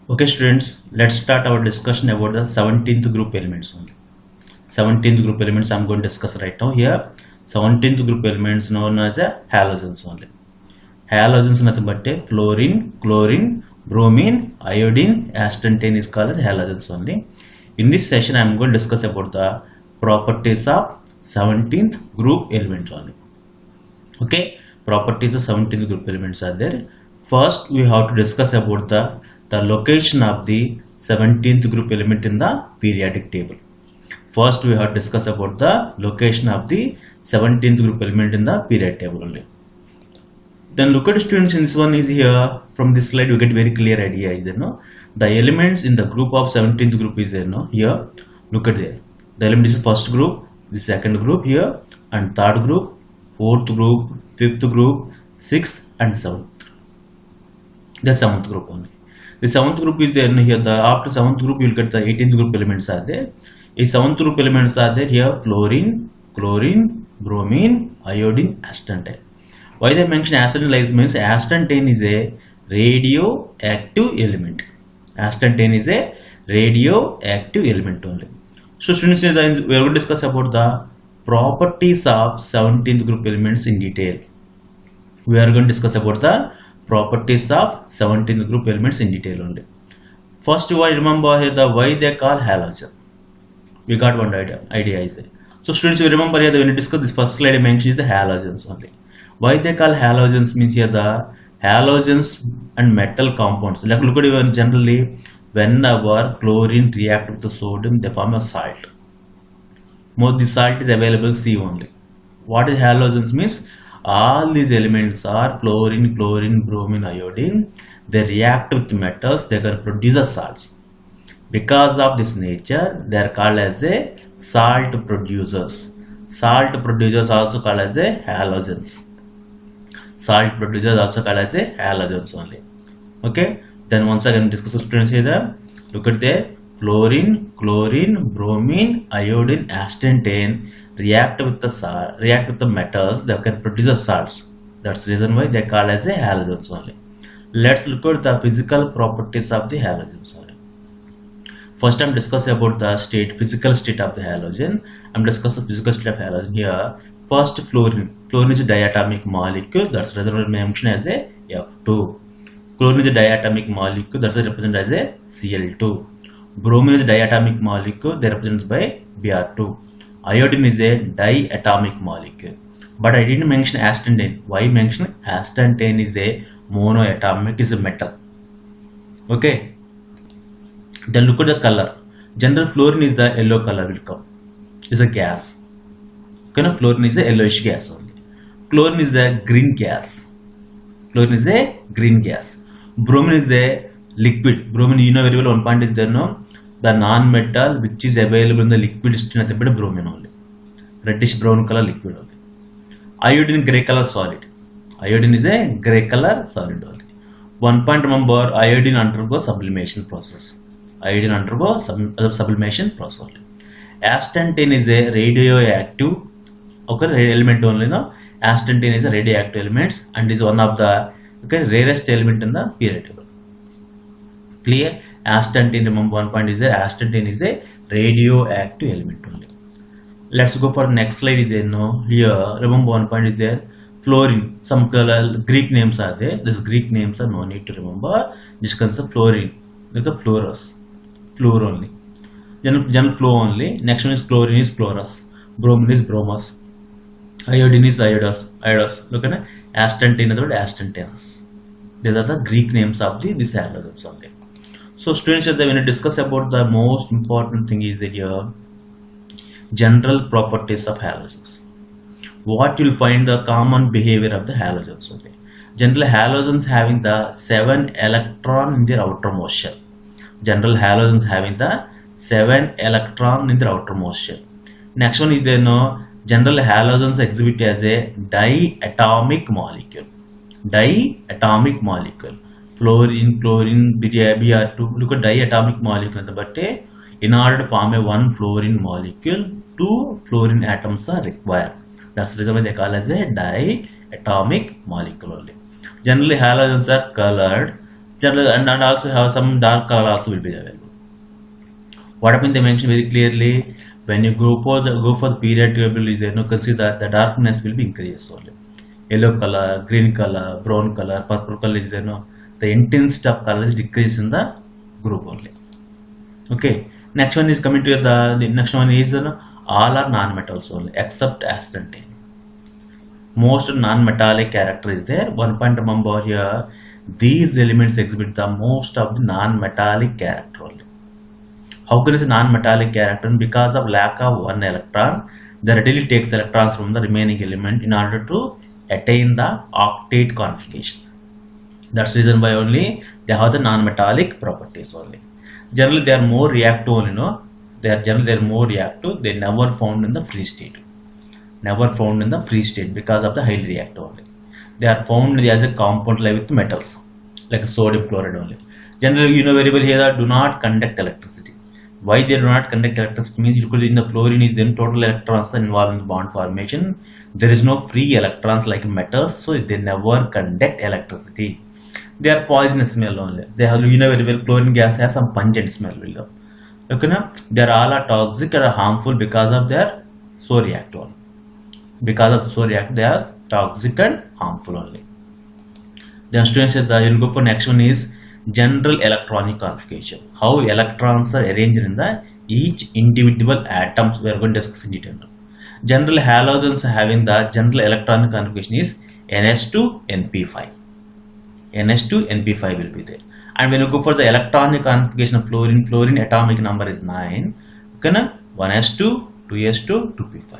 Okay, students, let's start our discussion about the 17th group elements only. 17th group elements I'm going to discuss right now here. 17th group elements known as halogens only. Halogens nothing but fluorine, chlorine, bromine, iodine, acetylene is called as halogens only. In this session, I'm going to discuss about the properties of 17th group elements only. Okay, properties of 17th group elements are there. First, we have to discuss about the location of the 17th group element in the periodic table. First, we have to discuss about the location of the 17th group element in the periodic table only. Then look at students, in this one is here. From this slide, you get very clear idea is there, no? The elements in the group of 17th group is there, no? Here, look at there. The element is first group, the second group here, and third group, fourth group, fifth group, sixth and seventh. The seventh group only. The seventh group is there here. After seventh group, you will get the 18th group elements are there. The seventh group elements are there here: fluorine, chlorine, bromine, iodine, acetylene. Why they mention acetylene means acetylene is a radioactive element. Acetylene is a radioactive element only. So students, we are going to discuss about the properties of 17th group elements in detail. We are going to discuss about the properties of 17th group elements in detail only. First, you remember here the why they call halogen. We got one idea is there. So students, you remember here when you discuss this first slide I mentioned is the halogens only. Why they call halogens means here the halogens and metal compounds. Like look at even generally whenever chlorine react with the sodium, they form a salt. Most the salt is available C only. What is halogens means? All these elements are fluorine, chlorine, bromine, iodine. They react with metals, they can produce a salts. Because of this nature, they are called as a salt producers. Salt producers also called as a halogens. Salt producers also called as a halogens only. Okay. Then once again discuss students here. Look at the fluorine, chlorine, bromine, iodine, acetylene react with the metals. They can produce the salts. That's the reason why they are called as a halogens only. Let's look at the physical properties of the halogens only. First, I'm discussing about the physical state of the halogen. I'm discussing physical state of halogen here. First, fluorine. Fluorine is a diatomic molecule. That's the reason why I mentioned as a F2. Chlorine is a diatomic molecule. That's represented as a Cl2. Bromine is a diatomic molecule. They are represented by Br2. Iodine is a diatomic molecule. But I didn't mention acetylene. Why mention acetylene is a monoatomic, is a metal. Okay. Then look at the color. General fluorine is the yellow color will come. Is a gas. Okay, fluorine is a yellowish gas only. Chlorine is a green gas. Chlorine is a green gas. Bromine is a liquid. Bromine, you know very well, one point is there, no? The non-metal which is available in the liquid state, nothing but bromine only. Reddish brown color liquid only. Iodine, grey color solid. Iodine is a grey color solid only. One point remember, iodine undergoes sublimation process. Iodine undergoes sublimation process only. Acetylene is a radioactive element only. No? Acetylene is a radioactive element and is one of the rarest element in the periodic table. Clear? Acetylene, remember one point is there. Acetylene is a radioactive element only. Let's go for next slide is there. No, here remember one point is there. Fluorine, some Greek names are there. These Greek names are no need to remember. Just consider fluorine, like the fluorus, fluor only. Then flow only. Next one is chlorine is chlorus. Bromine is bromus. Iodine is iodus. Look at acetylene is acetylenous. These are the Greek names of these halogens only. So students, when you discuss about the most important thing is that here general properties of halogens. What you will find the common behavior of the halogens only. General halogens having the 7 electron in their outermost shell. General halogens having the 7 electron in their outermost shell. Next one is there no general halogens exhibit as a diatomic molecule. Diatomic molecule. Fluorine, chlorine, Br2. Look at diatomic molecule. But in order to form a one fluorine molecule, 2 fluorine atoms are required. That's the reason why they call as a diatomic molecule only. Generally, halogens are colored General and also have some dark color also will be available. What happened? They mentioned very clearly when you go for the period table is there, you can see that the darkness will be increased only. Yellow color, green color, brown color, purple color is there. No, the intensity of color is decreased in the group only. Okay. Next one is coming to the next one is all are non-metals only except astatine. Most non-metallic character is there. One point remember here, these elements exhibit the most of the non-metallic character only. How can it be non-metallic character? Because of lack of one electron, they readily takes electrons from the remaining element in order to attain the octet configuration. That's the reason why only they have the non-metallic properties only. Generally, they are more reactive only. No, they are more reactive. They never found in the free state. Never found in the free state because of the highly reactive only. They are found as a compound like with metals, like sodium chloride only. Generally, you know very well here that do not conduct electricity. Why they do not conduct electricity means because in the fluorine is then total electrons are involved in the bond formation. There is no free electrons like metals, so they never conduct electricity. They are poisonous smell only. They have, you know very well, chlorine gas has some pungent smell. Okay, now they are all are toxic or harmful because of their so reactive. Because of so reactive, they are toxic and harmful only. Then students said that you will go for next one is general electronic configuration. How electrons are arranged in the each individual atoms. We are going to discuss in detail. General halogens having the general electronic configuration is NS2-NP5. NS2-NP5 will be there. And when you go for the electronic configuration of fluorine atomic number is 9. Okay, 1s2, 2s2, 2p5.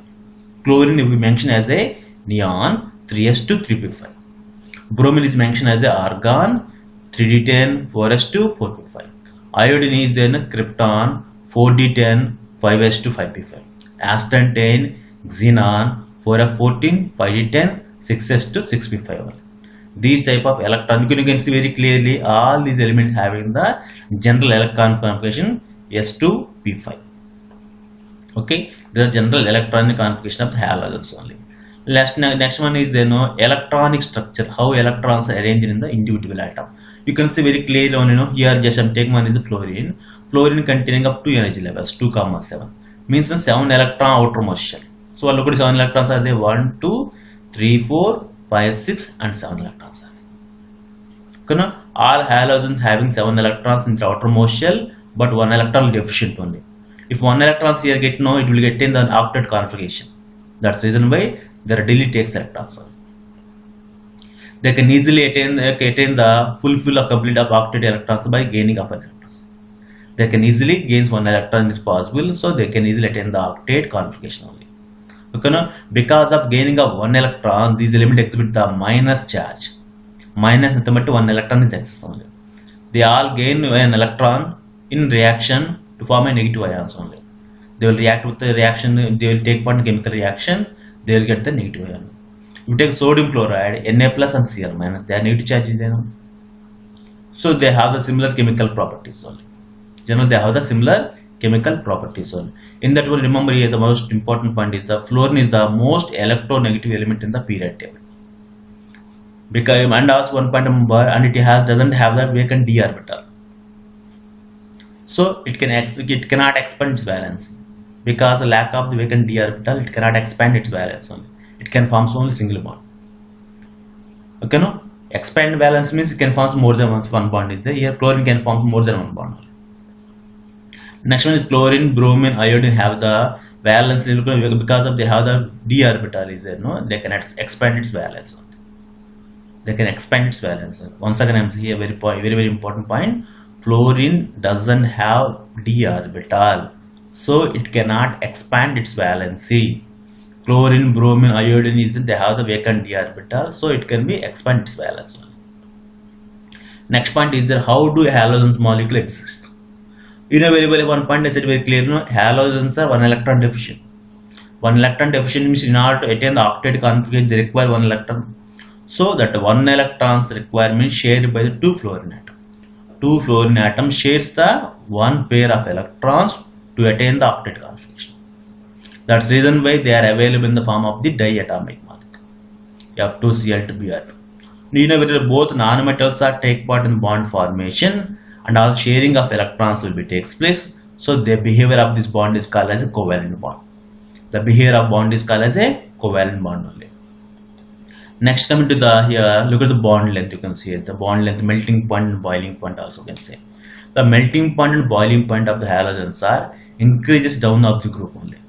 Chlorine will be mentioned as a neon, 3s2, 3p5. Bromine is mentioned as a argon, 3d10, 4s2, 4p5. Iodine is then a krypton, 4d10, 5s2, 5p5. Astatine, xenon, 4f14, 5d10, 6s2, 6p5. These type of electron, you can see very clearly all these elements having the general electron configuration S2p5. Okay, the general electronic configuration of the halogens only. Next one is electronic structure, how electrons are arranged in the individual atom. You can see very clearly on here just I'm taking one is the fluorine. Fluorine containing up 2 energy levels 2,7 means the 7 electron outermost shell. So look at 7 electrons are there 1, 2, 3, 4, 5, 6 and 7 electrons are there. Okay, all halogens having 7 electrons in the outermost shell but 1 electron deficient only. If 1 electrons here get no, it will get in the octet configuration. That's the reason why they readily takes electrons only. They can easily attain the fulfill or complete of octet electrons by gaining of electrons. They can easily gain 1 electron is possible, so they can easily attain the octet configuration only. Okay, no? Because of gaining of 1 electron, these elements exhibit the minus charge. Minus nothing 1 electron is excess only. They all gain an electron in reaction to form a negative ions only. They will react with the reaction, they will take part in chemical reaction, they will get the negative ion. If you take sodium chloride, Na plus and Cl minus, they are negative charges there. So they have the similar chemical properties only. Generally, they have the similar chemical properties only. In that one, remember here the most important point is the fluorine is the most electronegative element in the period table. Because and also one point remember, and it doesn't have the vacant d orbital. So it cannot expand its valence because the lack of the vacant d orbital, it cannot expand its valence only. It can form only single bond. Okay, no? Expand valence means it can form more than one bond is there. Here chlorine can form more than one bond. Next one is chlorine, bromine, iodine have the valence because of they have the d orbital is there. No, they can expand its valence only. They can expand its valence. Once again, I'm saying here very important point. Fluorine doesn't have d orbital, so it cannot expand its valency. Chlorine, bromine, iodine is they have the vacant d orbital, so it can be expand its valence. Next point is that how do halogens molecule exist? You know very well one point I said very clearly. No, halogens are 1 electron deficient. 1 electron deficient means in order to attain the octet configuration they require 1 electron. So that 1 electron's requirement shared by the 2 fluorine atoms. 2 fluorine atoms shares the 1 pair of electrons to attain the octet configuration. That's the reason why they are available in the form of the diatomic molecule. You have 2Cl2Br2. You know whether both nanometals are take part in bond formation and all sharing of electrons will be takes place. So the behavior of this bond is called as a covalent bond. The behavior of bond is called as a covalent bond only. Next, coming to the here, look at the bond length. You can see it, the bond length, melting point and boiling point also can say. The melting point and boiling point of the halogens are increases down of the group only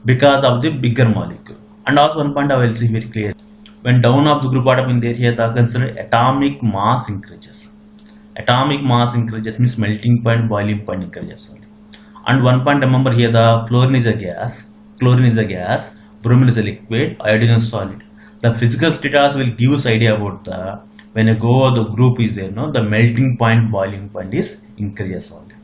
because of the bigger molecule. And also one point I will see very clear. When down of the group what happened there, here the considered atomic mass increases. Atomic mass increases means melting point, boiling point increases only. And one point remember here, the fluorine is a gas, bromine is a liquid, iodine is solid. The physical status will give us idea about the when you go the group is there, no, the melting point, boiling point is increases only.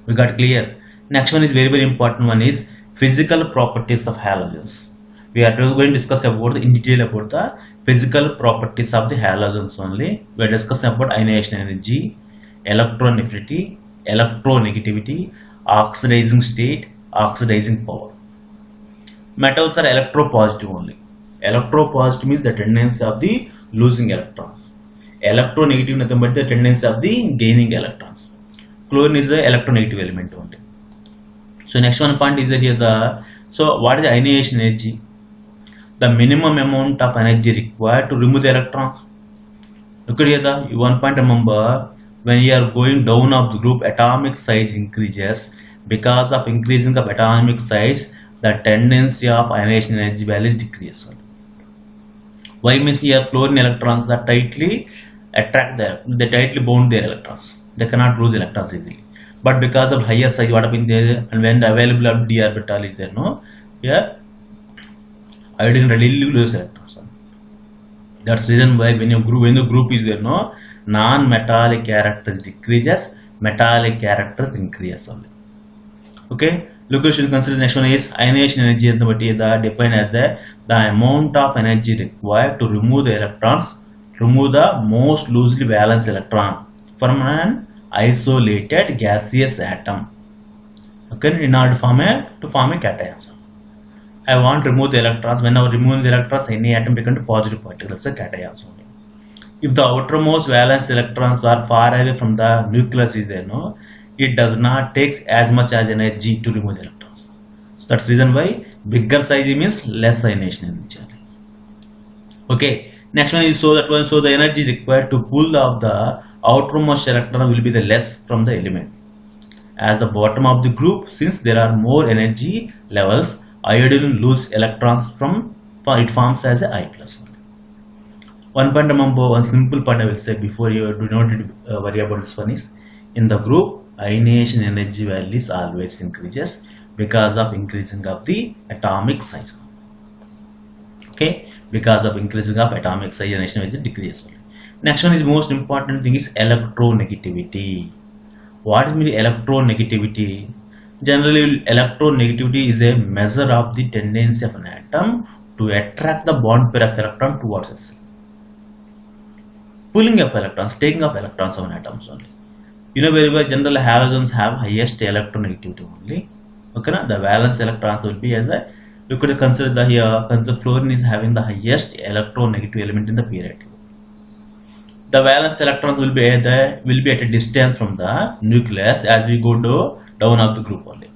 We got clear. Next one is very important one is physical properties of halogens. We are going to discuss about in detail about the physical properties of the halogens only. We are discussing about ionization energy, electron affinity, electronegativity, oxidizing state, oxidizing power. Metals are electropositive only. Electropositive means the tendency of the losing electrons. Electronegative nothing but the tendency of the gaining electrons. Chlorine is the electronegative element only. So next one point is that here the, so what is the ionization energy? The minimum amount of energy required to remove the electrons. Look at here the one point remember, when you are going down of the group, atomic size increases. Because of increasing of atomic size, the tendency of ionization energy values decrease. Why means here fluorine electrons are tightly attract they tightly bound their electrons. They cannot lose electrons easily. But because of higher size, what happened there, and when the available of d orbital is there, no, here iodine readily lose electrons. That's the reason why when the group is there, no, non-metallic characters decreases, metallic characters increases only. Okay, look, you should consider the next one is ionization energy, and what is the defined as the amount of energy required to remove the electrons, remove the most loosely balanced electron from an isolated gaseous atom. Okay, in order to form a cation. I want to remove the electrons. When I remove the electrons, any atom becomes a positive particle. That's a cation only. If the outermost valence electrons are far away from the nucleus is there, no, it does not take as much as energy to remove the electrons. So that's the reason why bigger size means less ionization energy. Okay, next one is so the energy required to pull off the outermost electron will be the less from the element. As the bottom of the group, since there are more energy levels, iodine lose electrons from it forms as a I plus. One point remember, one simple point I will say before you do not worry about this one is, in the group ionization energy values always increases because of increasing of the atomic size. Okay, because of increasing of atomic size, ionization energy decreases. Next one is most important thing is electronegativity. What is mean electronegativity? Generally, electronegativity is a measure of the tendency of an atom to attract the bond pair of electron towards itself. Pulling of electrons, taking of electrons of an atoms only. You know very well, generally halogens have highest electronegativity only. Okay, na? The valence electrons will be as a, you could consider the here, consider fluorine is having the highest electronegative element in the periodic. The valence electrons will be at a distance from the nucleus as we go down of the group only,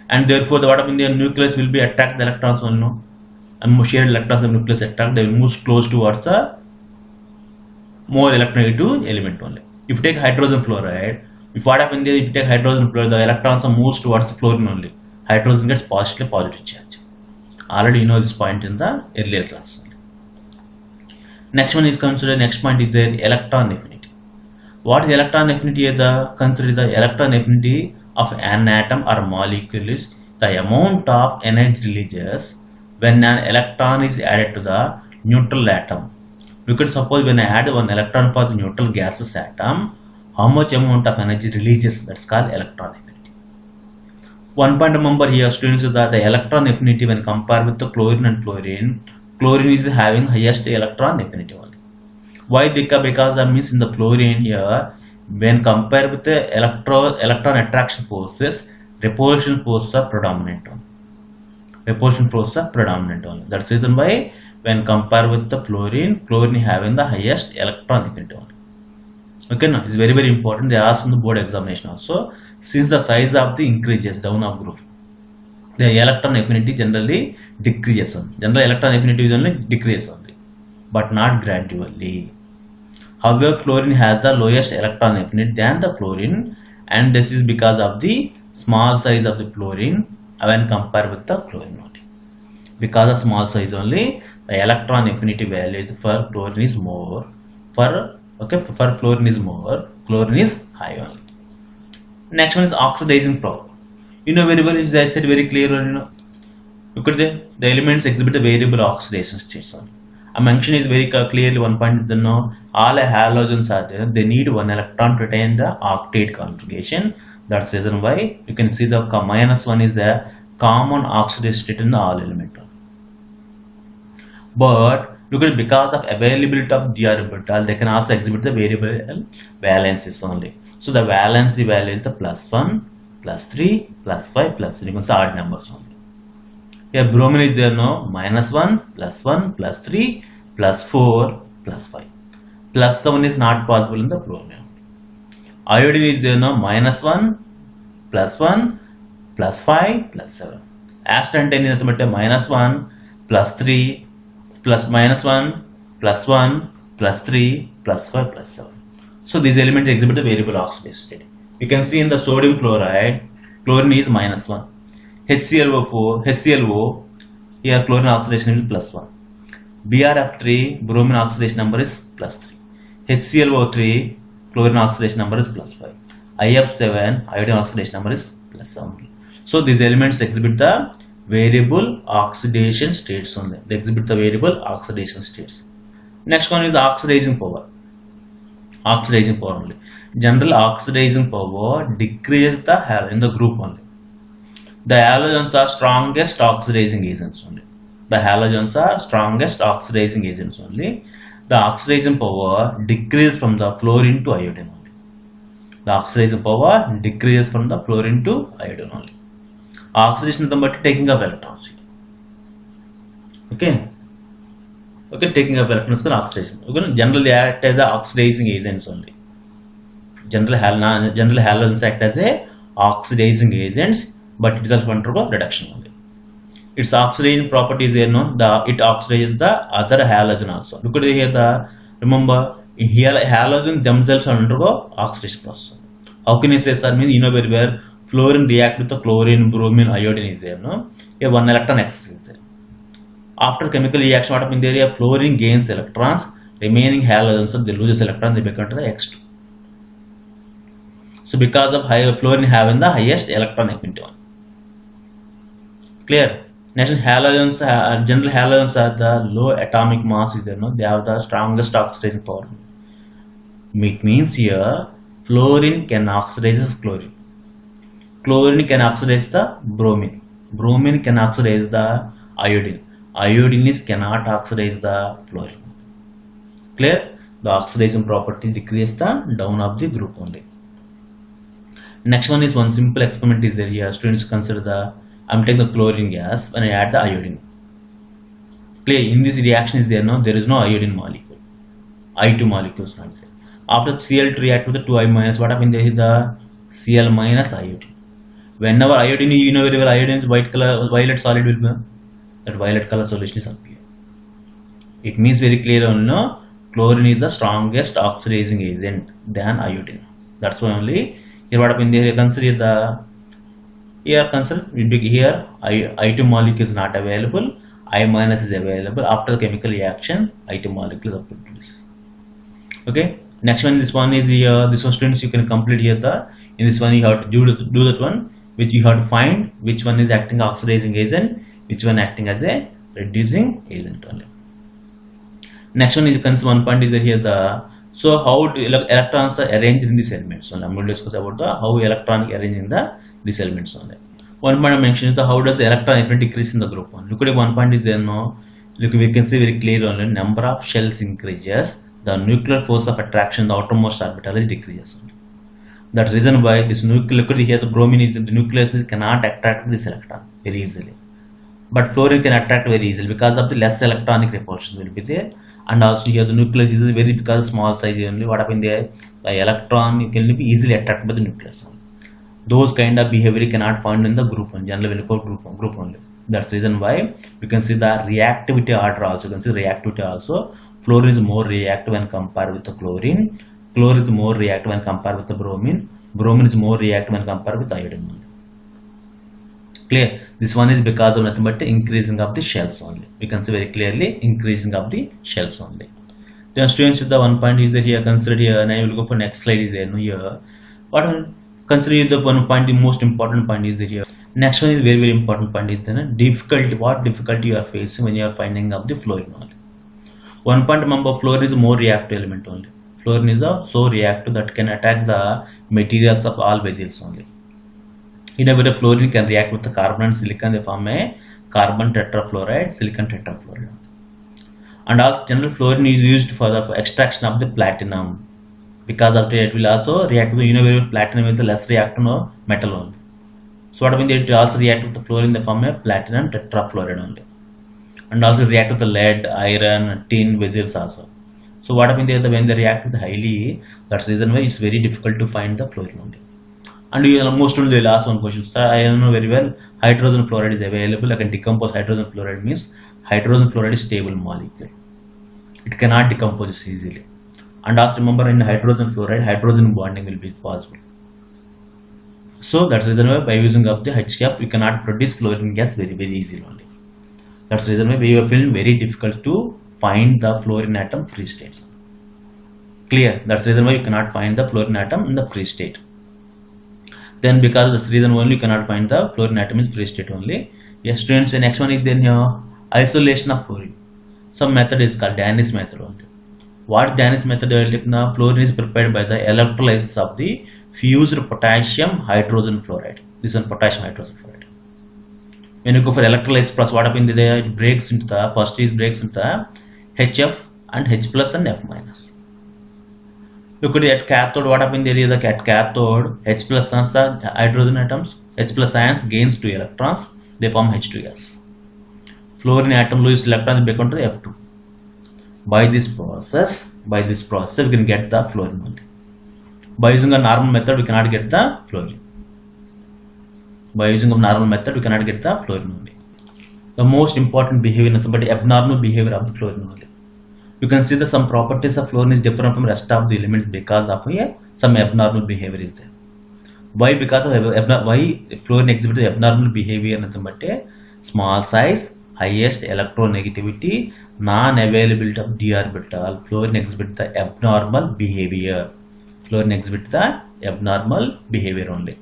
and therefore the what of in the nucleus will be attract the electrons only, no, and shared electrons of nucleus attract, they will move close towards the more electronegative element only. If you take hydrogen fluoride, if what happens there, if you take hydrogen fluoride, the electrons are moves towards the fluorine only. Hydrogen gets positive charge. Already you know this point in the earlier class. Next one is considered, next point is the electron affinity. What is electron affinity? Consider the electron affinity of an atom or molecule is the amount of energy releases when an electron is added to the neutral atom. You could suppose when I add one electron for the neutral gaseous atom, how much amount of energy releases, that's called electron affinity. One point remember here students is that the electron affinity when compared with the chlorine and fluorine, chlorine is having highest electron affinity only. Why? Because that means in the fluorine here, when compared with the electron attraction forces, repulsion forces are predominant only. That's the reason why when compared with the fluorine. Fluorine having the highest electron affinity only. Okay, now it's very important. They ask from the board examination also. Since the size of the increases down of group, the electron affinity generally decreases. General electron affinity is only decreases only, but not gradually. However, fluorine has the lowest electron affinity than the fluorine, and this is because of the small size of the fluorine when compared with the chlorine only. Because of small size only, the electron affinity value for fluorine is more. For fluorine is more, chlorine is high only. Next one is oxidizing power. You know very well, as I said very clear, look at the elements exhibit the variable oxidation states only. A mention is very clearly one point is all halogens are there. They need one electron to retain the octet conjugation. That's the reason why you can see the -1 is the common oxidation state in the all element. But look at because of availability of d orbital, they can also exhibit the variable valences only. So the valency value is the +1, +3, +5, +3. You can see odd numbers only. Here bromine is there now -1, +1, +3, +4, +5. +7 is not possible in the bromine. Iodine is there now -1, +1, +5, +7. Astatine is -1, +3, -1, +1, +3, +5, +7. So these elements exhibit the variable oxidation state. You can see in the sodium chloride, chlorine is -1. HClO, here chlorine oxidation is +1. BrF3, bromine oxidation number is +3. HClO3, chlorine oxidation number is +5. IF7, iodine oxidation number is +7. So these elements exhibit the variable oxidation states only. They exhibit the variable oxidation states. Next one is the oxidizing power. Oxidizing power only. General oxidizing power decreases in the group only. The halogens are strongest oxidizing agents only. The halogens are strongest oxidizing agents only. The oxidizing power decreases from the fluorine to iodine only. The oxidizing power decreases from the fluorine to iodine only. Oxidation is the taking of electrons. Okay, taking of electrons is oxidation. Generally act as the oxidizing agents only. General halogens act as a oxidizing agents, but it is also undergo reduction only. Its oxidation properties there, it oxidizes the other halogen also. Look at here, remember here halogen themselves undergo oxidation process. How can you say, sir? Means very well, fluorine react with the chlorine, bromine, iodine is there. Here one electron excess is there. After chemical reaction, what happens there? Fluorine gains electrons, remaining halogens they lose electrons, they become to the X2. So because of higher fluorine having the highest electron affinity one. Clear? Next halogens, general halogens are the low atomic mass is there. They have the strongest oxidation power. It means here fluorine can oxidize chlorine. Chlorine can oxidize the bromine. Bromine can oxidize the iodine. Iodine cannot oxidize the fluorine. Clear? The oxidation property decreases the down of the group only. Next one is one simple experiment is there here. Students consider the I'm taking the chlorine gas when I add the iodine. Clear? In this reaction is there there is no iodine molecule. I2 molecules not there. After Cl2 react with the 2I-, what happens there is the Cl- iodine. Whenever iodine, you know very well, iodine is violet solid will be that violet color solution is appear. It means very clear only chlorine is the strongest oxidizing agent than iodine. That's why only here what happens there, consider the here I2 molecule is not available, I- is available. After the chemical reaction, I2 molecule is produced. Okay. Next one, this one is the this one students you can complete here in this one you have to do that one, which you have to find which one is acting oxidizing agent, which one acting as a reducing agent only. Next one is one point is here so how do electrons are arranged in these elements. So I'm going to discuss about how electronic arranging these elements only. One point I mentioned is how does the electron affinity decrease in the group one. Look at one point is there now. Look, we can see very clear only number of shells increases, the nuclear force of attraction, the outermost orbital is decreases. That's reason why this nuclear, look at here the bromine is the nucleus cannot attract this electron very easily. but fluorine can attract very easily because of the less electronic repulsion will be there. And also here the nucleus is very, because small size only, what happened there, the electron can be easily attracted by the nucleus. Those kind of behavior you cannot find in the group 1, generally when you put group only. That's the reason why you can see the reactivity order also. You can see reactivity also. Fluorine is more reactive when compared with the chlorine. Chlorine is more reactive when compared with the bromine. Bromine is more reactive when compared with iodine. Clear? This one is because of nothing but increasing of the shells only. We can see very clearly increasing of the shells only. Then students, the one point is that here considered here, and I will go for next slide is there. No, here, what consider the one point, the most important point is that here. Next one is very, very important point is then difficulty. What difficulty you are facing when you are finding up the fluorine only. One point, remember, fluorine is a more reactive element only. Fluorine is so reactive that can attack the materials of all vessels only. In a way, fluorine can react with the carbon and silicon. They form a carbon tetrafluoride, silicon tetrafluoride. And also, general fluorine is used for the extraction of the platinum. Because of it will also react with, you know, where platinum is a less reactive metal only. So what means it also react with the fluorine, they form a platinum tetrafluoride only. And also react with the lead, iron, tin, vessels also. So what happens there, when they react with highly, that's the reason why it's very difficult to find the fluorine only. And you almost only the last one question. Sir, I know very well hydrogen fluoride is available. I can decompose hydrogen fluoride, means hydrogen fluoride is stable molecule. It cannot decompose easily. And also remember, in hydrogen fluoride, hydrogen bonding will be possible. So that's the reason why by using of the HCF, you cannot produce fluorine gas very, very easily only. That's the reason why we are feeling very difficult to find the fluorine atom free states. Clear? That's the reason why you cannot find the fluorine atom in the free state. Then because of this reason only, you cannot find the fluorine atom in free state only. Yes, students, the next one is then here, isolation of fluorine. Some method is called Danish method only. What Danish method is, fluorine is prepared by the electrolysis of the fused potassium hydrogen fluoride. This one potassium hydrogen fluoride. When you go for electrolysis process, what happens there? It breaks into the, first is breaks into the HF and H plus and F minus. Look at the cathode, what happens there is the cathode, H plus ions are hydrogen atoms, H plus ions gains 2 electrons, they form H2 gas. Fluorine atom loses electrons back onto the F2. By this process, we can get the fluorine only. By using a normal method, we cannot get the fluorine. By using a normal method, we cannot get the fluorine only. The most important behavior, nothing but abnormal behavior of the fluorine only. You can see that some properties of fluorine is different from rest of the elements because of some abnormal behavior is there. Why? Because of why fluorine exhibits abnormal behavior, nothing but small size, highest electronegativity, non-availability of d orbital. Fluorine exhibits the abnormal behavior. Fluorine exhibits the abnormal behavior only.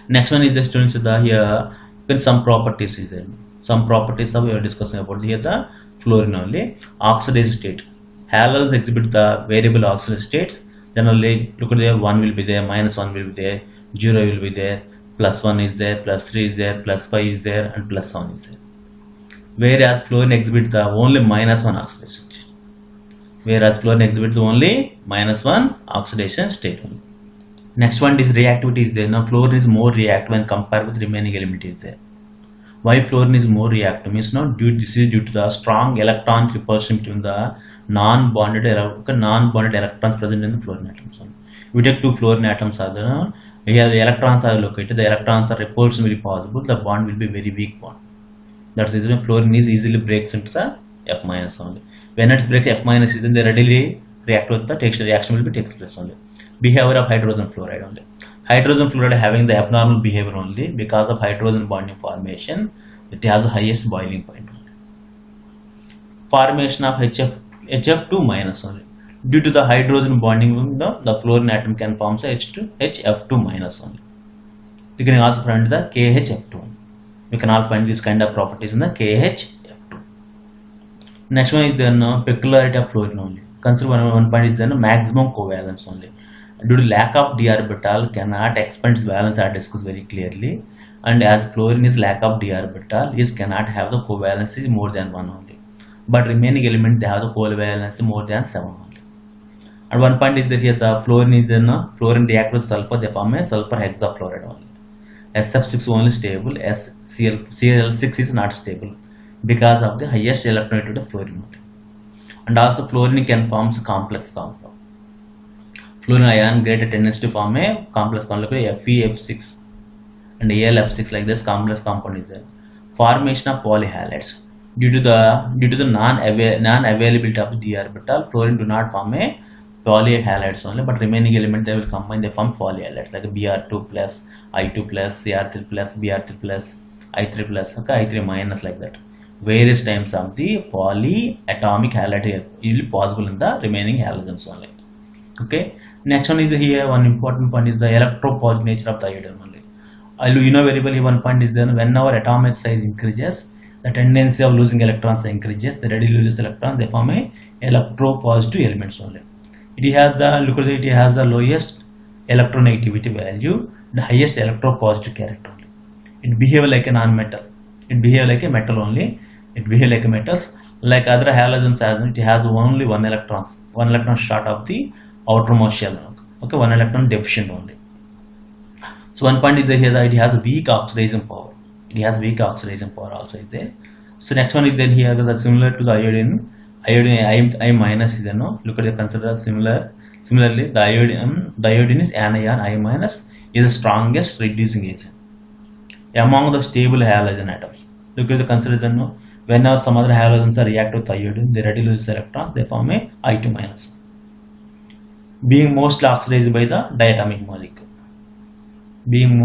Next one is the students here. Then some properties is there. Some properties of we are discussing about here the fluorine only. Oxidation state. Halogens exhibit the variable oxidation states. Generally, look at there, 1 will be there, minus 1 will be there, 0 will be there, plus 1 is there, plus 3 is there, plus 5 is there, and plus 7 is there. Whereas fluorine exhibits the only minus 1 oxidation state. Whereas fluorine exhibits only minus 1 oxidation state only. Next one is reactivity is there. Now fluorine is more reactive when compared with remaining element is there. Why fluorine is more reactive means this is due to the strong electron repulsion between the non-bonded electrons present in the fluorine atoms. We take 2 fluorine atoms are there. Here the electrons are located. The electrons are repulsion will be possible. The bond will be very weak bond. That's the reason fluorine is easily breaks into the F minus only. When it's break F minus, then they readily react with the reaction will be takes place only. Behavior of hydrogen fluoride only. Hydrogen fluoride having the abnormal behavior only because of hydrogen bonding formation. It has the highest boiling point only. Formation of HF2 minus only. Due to the hydrogen bonding, the fluorine atom can form HF2 minus only. You can also find the KHF2. We can all find this kind of properties in the KHF2. Next one is the peculiarity of fluorine only. Consider one point is the maximum covalence only. Due to lack of d orbital, cannot expand its valence are discussed very clearly. And as fluorine is lack of d orbital, is cannot have the covalency more than 1 only. But remaining element they have the covalency more than 7 only. And one point is that here the fluorine is fluorine react with sulfur, they form a sulfur hexafluoride only. SF6 only stable, Cl6 is not stable because of the highest electronegativity of fluorine only. And also fluorine can form complex compound. Fluorine ion greater tendency to form a complex compound like FeF6 and AlF6, like this complex compound is there. Formation of polyhalides. Due to the non-availability of d orbital, fluorine do not form a polyhalides only, but remaining element they will combine, they form polyhalides like Br2 plus, I2 plus, Cr3 plus, Br3 plus, I3 plus, okay, I3 minus, like that. Various times of the polyatomic halide will be possible in the remaining halogens only. Okay, next one is here, one important point is the electropositive nature of the iodine only. You know very well, one point is then when our atomic size increases, the tendency of losing electrons increases, the readily loses electrons, they form a electropositive elements only. It has the, look at it, has the lowest electronegativity value, the highest electropositive character only. It behaves like a non-metal. It behaves like a metal only. It behaves like a metals. Like other halogens, it has only one electron short of the outermost shell. Okay, one electron deficient only. So one point is here that it has weak oxidation power. It has weak oxidation power also is there. So next one is then here that similar to the iodine I minus is there. No, look at the consider similarly the iodine is anion I minus is the strongest reducing agent among the stable halogen atoms. Look at the consider then, no, whenever some other halogens are react with iodine, they readily lose electrons, they form a I2 minus, being mostly oxidized by the diatomic molecule. Only.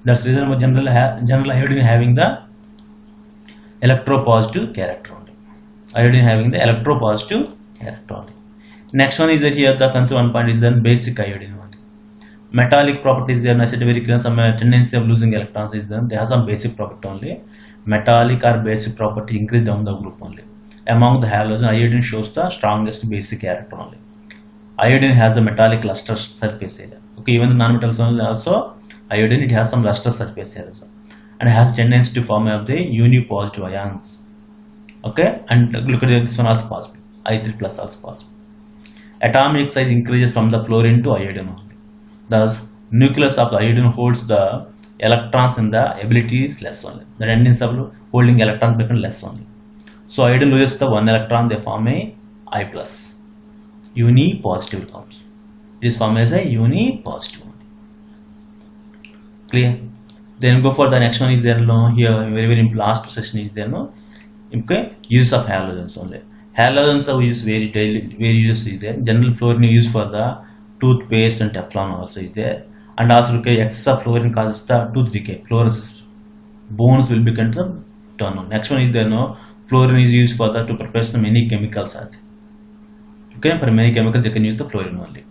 That's the reason general iodine having the electropositive character only. Next one is that here the consider one point is then basic iodine only. Metallic properties, they are said very clear. Some tendency of losing electrons is then they have some basic property only. Metallic or basic property increase down the group only. Among the halogen, iodine shows the strongest basic character only. Iodine has the metallic luster surface area. Okay, even the non-metals also iodine, it has some luster surface area also, and has tendency to form of the unipositive ions. Okay, and look at this one also possible. I3 plus also possible. Atomic size increases from the fluorine to iodine only. Thus, nucleus of the iodine holds the electrons in the ability is less only. The tendency of holding electrons become less only. So iodine loses the one electron, they form a I plus. Unipositive comes. It is formed as a unipositive. Clear? Then go for the next one is there, no, here very last session is there, no. Okay, use of halogens only. Halogens are used very use is there. General fluorine used for the toothpaste and Teflon also is there. And also okay, excess of fluorine causes the tooth decay. Fluorosis, bones will become turn on. Next one is there, no, fluorine is used for the to prepare many chemicals are there. Okay, for many chemicals they can use the fluorine only.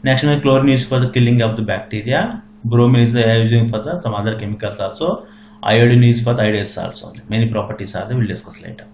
Next one is chlorine is for the killing of the bacteria. Bromine is using for the some other chemicals also. Iodine is for the iodines also. Many properties are there, we'll discuss later.